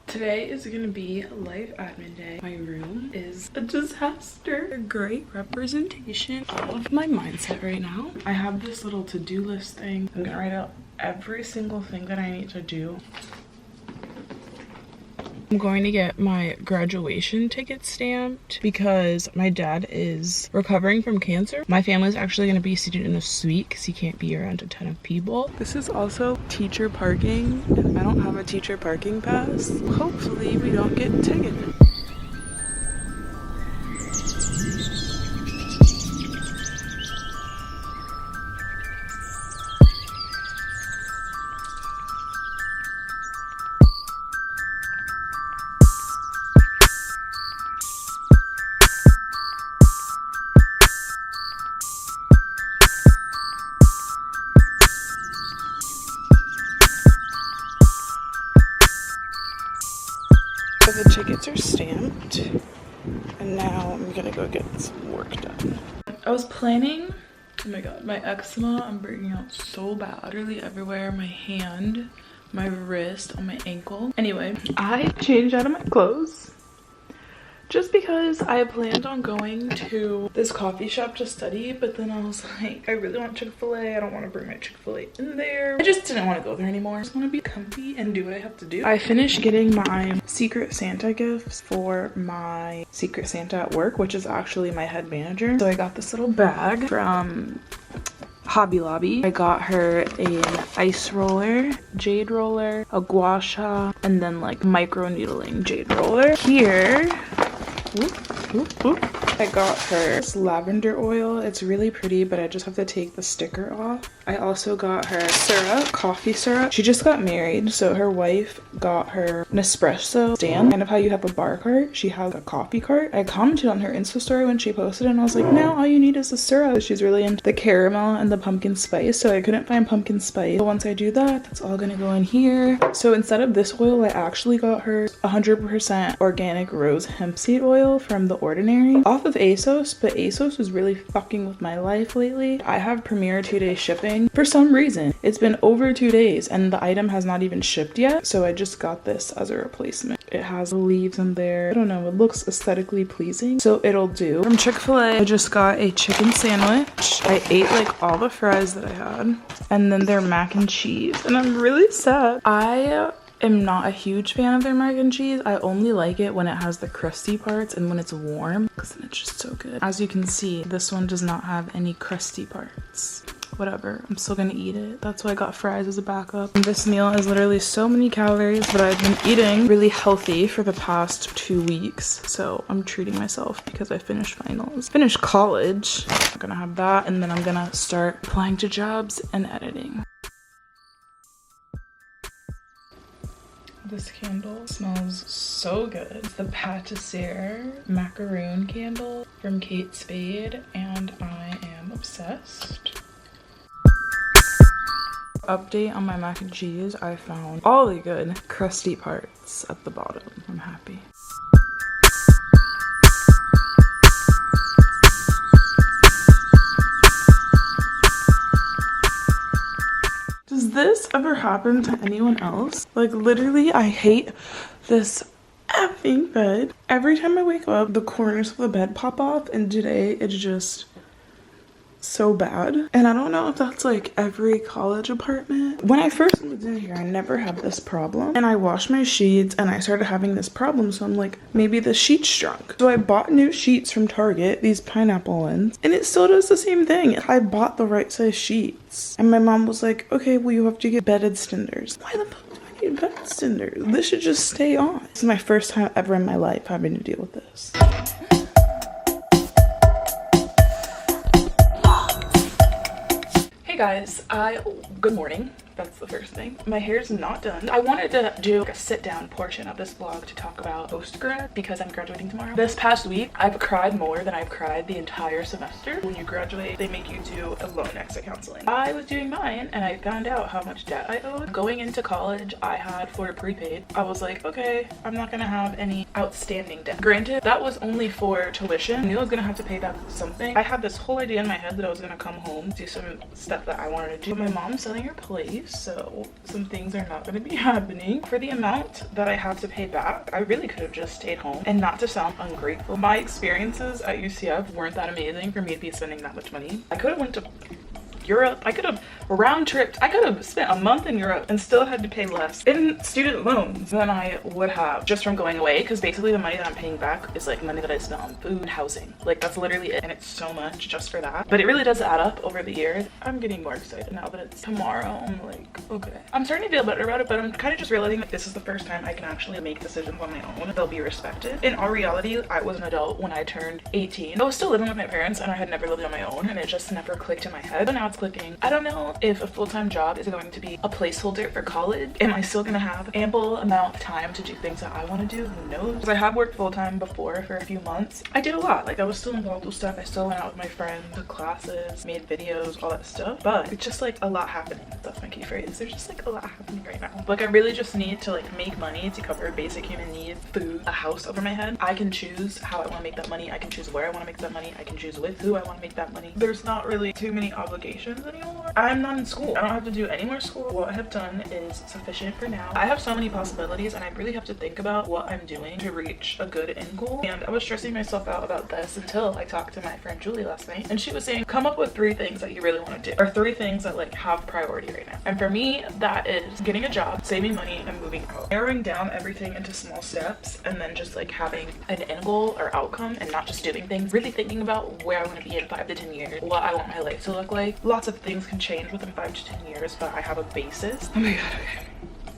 Today is gonna be life admin day. My room is a disaster. A great representation of my mindset right now. I have this little to-do list thing. I'm gonna write out every single thing that I need to do. I'm going to get my graduation ticket stamped because my dad is recovering from cancer. My family is actually going to be seated in a suite because he can't be around a ton of people. This is also teacher parking, and I don't have a teacher parking pass. Hopefully we don't get ticketed. So the tickets are stamped, and now I'm gonna go get some work done. I was planning, oh my god, my eczema, I'm breaking out so bad. Literally everywhere, my hand, my wrist, on my ankle. Anyway, I changed out of my clothes just because I planned on going to this coffee shop to study, but then I was like, I really want Chick-fil-A. I don't want to bring my Chick-fil-A in there. I just didn't want to go there anymore. I just want to be comfy and do what I have to do. I finished getting my Secret Santa gifts for my Secret Santa at work, which is actually my head manager. So I got this little bag from Hobby Lobby. I got her an ice roller, jade roller, a gua sha, and then like micro needling jade roller. Here, I got her this lavender oil. It's really pretty, but I just have to take the sticker off. I also got her syrup, coffee syrup. She just got married, so her wife got her an espresso stand. Kind of how you have a bar cart, she has a coffee cart. I commented on her Insta story when she posted it, and I was like, now all you need is the syrup. She's really into the caramel and the pumpkin spice, so I couldn't find pumpkin spice. So once I do that, that's all gonna go in here. So instead of this oil, I actually got her 100% organic rose hemp seed oil from The Ordinary off of ASOS, but ASOS is really fucking with my life lately. I have Premier 2-day shipping for some reason. It's been over 2 days and the item has not even shipped yet, so I just got this as a replacement. It has leaves in there. I don't know, it looks aesthetically pleasing, so it'll do. From Chick-fil-A, I just got a chicken sandwich. I ate like all the fries that I had, and then their mac and cheese, and I'm really sad. I am not a huge fan of their mac and cheese. I only like it when it has the crusty parts and when it's warm, because then it's just so good. As you can see, this one does not have any crusty parts. Whatever, I'm still gonna eat it. That's why I got fries as a backup. And this meal is literally so many calories, but I've been eating really healthy for the past 2 weeks, so I'm treating myself because I finished finals, finished college. I'm gonna have that, and then I'm gonna start applying to jobs and editing. This candle smells so good. It's the Pâtissier macaroon candle from Kate Spade, and I am obsessed. Update on my mac and cheese, I found all the good crusty parts at the bottom. I'm happy. Does this ever happen to anyone else? Like literally, I hate this effing bed. Every time I wake up, the corners of the bed pop off, and today it's just so bad. And I don't know if that's like every college apartment. When I first moved in here, I never had this problem, and I washed my sheets and I started having this problem, so I'm like, maybe the sheets shrunk. So I bought new sheets from Target, these pineapple ones, and it still does the same thing. I bought the right size sheets, and my mom was like, okay, well you have to get bed extenders. Why the fuck do I need bed extenders? This should just stay on. This is my first time ever in my life having to deal with this. Guys, good morning. That's the first thing. My hair's not done. I wanted to do like a sit down portion of this vlog to talk about post-grad because I'm graduating tomorrow. This past week, I've cried more than I've cried the entire semester. When you graduate, they make you do a loan exit counseling. I was doing mine and I found out how much debt I owed. Going into college, I had Florida prepaid. I was like, okay, I'm not gonna have any outstanding debt. Granted, that was only for tuition. I knew I was gonna have to pay back something. I had this whole idea in my head that I was gonna come home, do some stuff that I wanted to do. My mom's selling her place. so some things are not going to be happening. For the amount that I have to pay back, I really could have just stayed home. And not to sound ungrateful, my experiences at UCF weren't that amazing for me to be spending that much money. I could have went to Europe. I could have round tripped. I could have spent a month in Europe and still had to pay less in student loans than I would have just from going away, because basically the money that I'm paying back is like money that I spent on food and housing. Like that's literally it, and it's so much just for that. But it really does add up over the years. I'm getting more excited now that it's tomorrow. I'm like, okay. I'm starting to feel better about it, but I'm kind of just realizing that this is the first time I can actually make decisions on my own. They'll be respected. In all reality, I was an adult when I turned 18. I was still living with my parents and I had never lived on my own, and it just never clicked in my head. But now it's clicking. I don't know if a full-time job is going to be a placeholder for college. Am I still gonna have ample amount of time to do things that I want to do? Who knows? Because I have worked full-time before for a few months. I did a lot. Like I was still involved with stuff. I still went out with my friends, took classes, made videos, all that stuff. But it's just like a lot happening. That's my key phrase. There's just like a lot happening right now. Like I really just need to like make money to cover basic human needs, food, a house over my head. I can choose how I want to make that money. I can choose where I want to make that money. I can choose with who I want to make that money. There's not really too many obligations anymore. I'm not in school. I don't have to do any more school. What I have done is sufficient for now. I have so many possibilities, and I really have to think about what I'm doing to reach a good end goal. And I was stressing myself out about this until I talked to my friend Julie last night, and she was saying, come up with 3 things that you really want to do, or 3 things that like have priority right now. And for me, that is getting a job, saving money, and moving out. Narrowing down everything into small steps, and then just like having an end goal or outcome, and not just doing things. Really thinking about where I want to be in 5 to 10 years, what I want my life to look like. Lots of things can change within 5 to 10 years, but I have a basis. Oh my god, okay.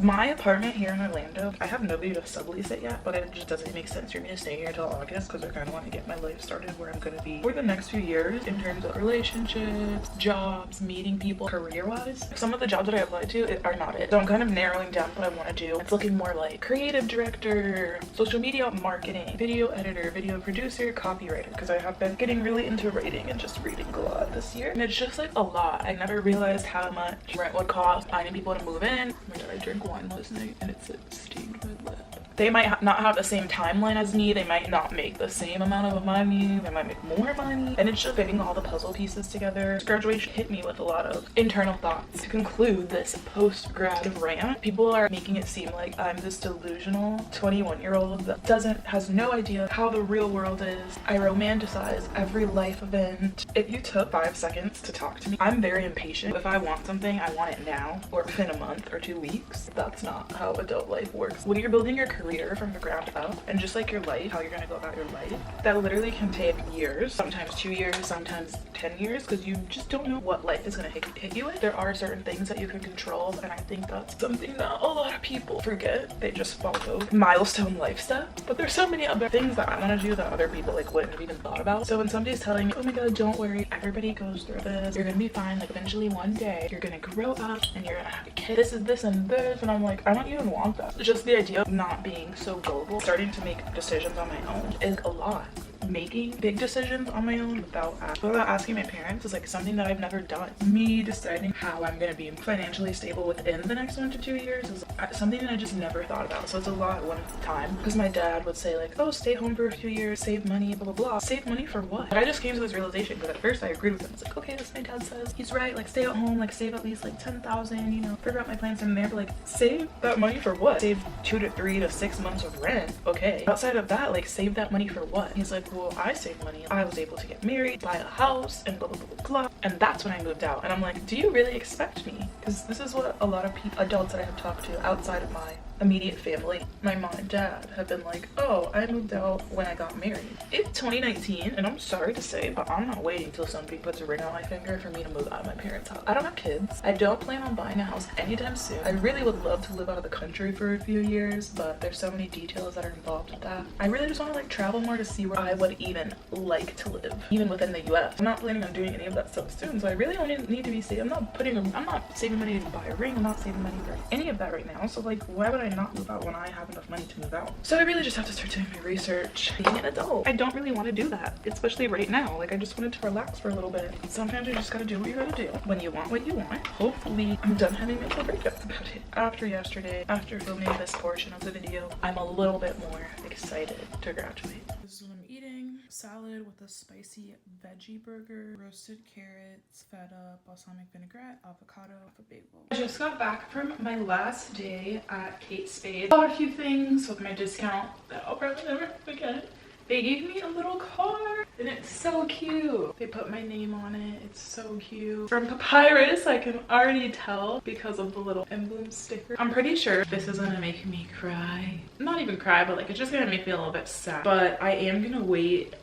My apartment here in Orlando, I have nobody to sublease it yet, but it just doesn't make sense for me to stay here until August because I kind of want to get my life started where I'm going to be for the next few years in terms of relationships, jobs, meeting people, career-wise. Some of the jobs that I applied to are not it. So I'm kind of narrowing down what I want to do. It's looking more like creative director, social media marketing, video editor, video producer, copywriter, because I have been getting really into writing and just reading a lot this year. And it's just like a lot. I never realized how much rent would cost, finding people to move in. Oh my god, I drink wine last night and it's like steamed my lip. They might not have the same timeline as me. They might not make the same amount of money. They might make more money. And it's just fitting all the puzzle pieces together. Graduation hit me with a lot of internal thoughts. To conclude this post-grad rant, people are making it seem like I'm this delusional 21-year-old that has no idea how the real world is. I romanticize every life event. If you took 5 seconds to talk to me, I'm very impatient. If I want something, I want it now or within a month or 2 weeks. That's not how adult life works. When you're building your career from the ground up, and just like your life, how you're gonna go about your life, that literally can take years, sometimes 2 years, sometimes 10 years, because you just don't know what life is gonna hit you with. There are certain things that you can control, and I think that's something that a lot of people forget. They just follow milestone life steps, but there's so many other things that I want to do that other people like wouldn't have even thought about. So when somebody's telling me, oh my god, don't worry, everybody goes through this, you're gonna be fine, like eventually one day you're gonna grow up and you're gonna have a kid, this is this and this, and I'm like, I don't even want that. Just the idea of not being so gullible, starting to make decisions on my own is a lot. Making big decisions on my own without asking my parents is like something that I've never done. Me deciding how I'm gonna be financially stable within the next 1 to 2 years is something that I just never thought about. So it's a lot one at a time, because my dad would say like, oh, stay home for a few years, save money, blah blah blah. Save money for what? But I just came to this realization, because at first I agreed with him. It's like, okay, that's what my dad says, he's right, like stay at home, like save at least like 10,000, you know, figure out my plans from there. But like, save that money for what? Save 2 to 3 to 6 months of rent, okay. Outside of that, like save that money for what? He's like, well, I saved money, I was able to get married, buy a house, and blah blah blah blah. And that's when I moved out. And I'm like, do you really expect me? Because this is what a lot of people, adults that I have talked to outside of my immediate family, my mom and dad, have been like, oh, I moved out when I got married. It's 2019, and I'm sorry to say, but I'm not waiting till somebody puts a ring on my finger for me to move out of my parents' house. I don't have kids. I don't plan on buying a house anytime soon. I really would love to live out of the country for a few years, but there's so many details that are involved with that. I really just want to like travel more to see where I would even like to live, even within the US. I'm not planning on doing any of that stuff soon, so I really only need to be saving. I'm not saving money to buy a ring. I'm not saving money for any of that right now. So like, why would I not move out when I have enough money to move out? So I really just have to start doing my research. Being an adult, I don't really want to do that, especially right now. Like, I just wanted to relax for a little bit. Sometimes you just gotta do what you gotta do when you want what you want. Hopefully I'm done having mental breakouts about it. After yesterday, after filming this portion of the video, I'm a little bit more excited to graduate. This is what I'm eating. salad with a spicy veggie burger, roasted carrots, feta, balsamic vinaigrette, avocado, a bagel. I just got back from my last day at Kate Spade. Bought a few things with my discount that I'll probably never forget. They gave me a little card and it's so cute. They put my name on it. It's so cute. From Papyrus, I can already tell because of the little emblem sticker. I'm pretty sure this is gonna make me cry. Not even cry, but like it's just gonna make me a little bit sad. But I am gonna wait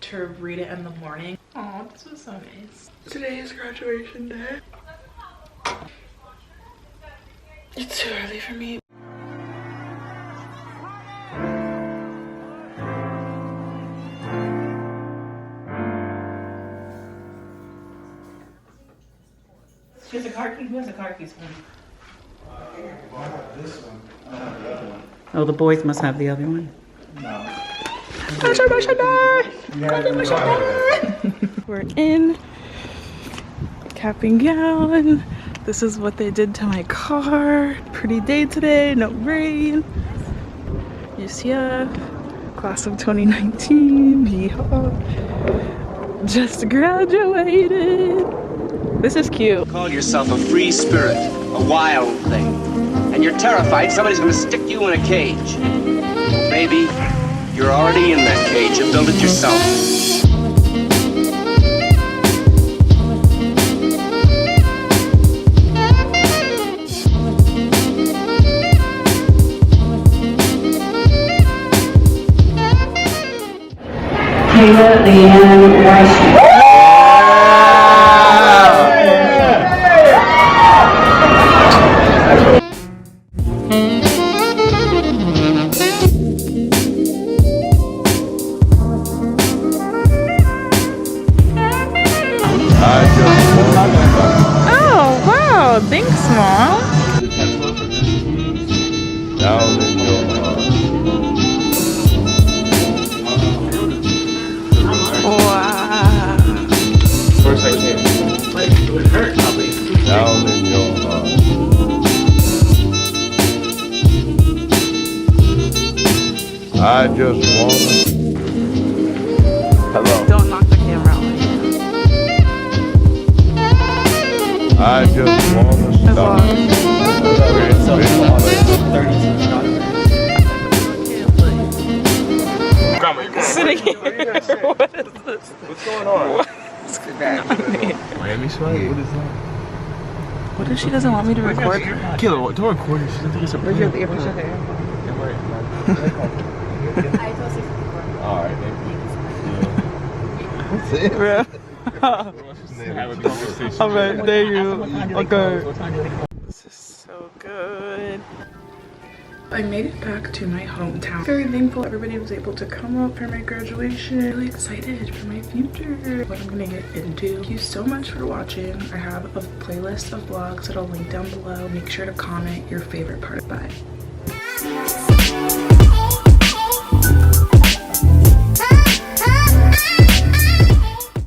to read it in the morning. Oh, this was so nice. Today is graduation day. It's too early for me. Who has a car key? Who has a car keys for me? This one. I have the other one. Oh, the boys must have the other one. No. We're in cap and gown. This is what they did to my car. Pretty day today, no rain. Yusia, class of 2019. Yeehaw. Just graduated. This is cute. Call yourself a free spirit, a wild thing, and you're terrified somebody's gonna stick you in a cage. Maybe you're already in that cage and built it yourself. Kaela, Leanne, Wyche. Oh, wow. Thanks, Mom. Down in your heart. Wow. First I came. Like, it would hurt, probably. Down in your heart. I just wanna. Hello. Don't knock the camera out. I just wanna stop. Sitting here. What is this? What's going on? What's going on here? Miami swag? What is that? What if she doesn't want me to record? Kilo, don't record it. She doesn't think it's a Where's your earpiece right there? Alright, thank you. That's it? Bro. Alright, thank you. Okay. This is so good. I made it back to my hometown. Very thankful everybody was able to come up for my graduation. Really excited for my future, what I'm gonna get into. Thank you so much for watching. I have a playlist of vlogs that I'll link down below. Make sure to comment your favorite part. Bye.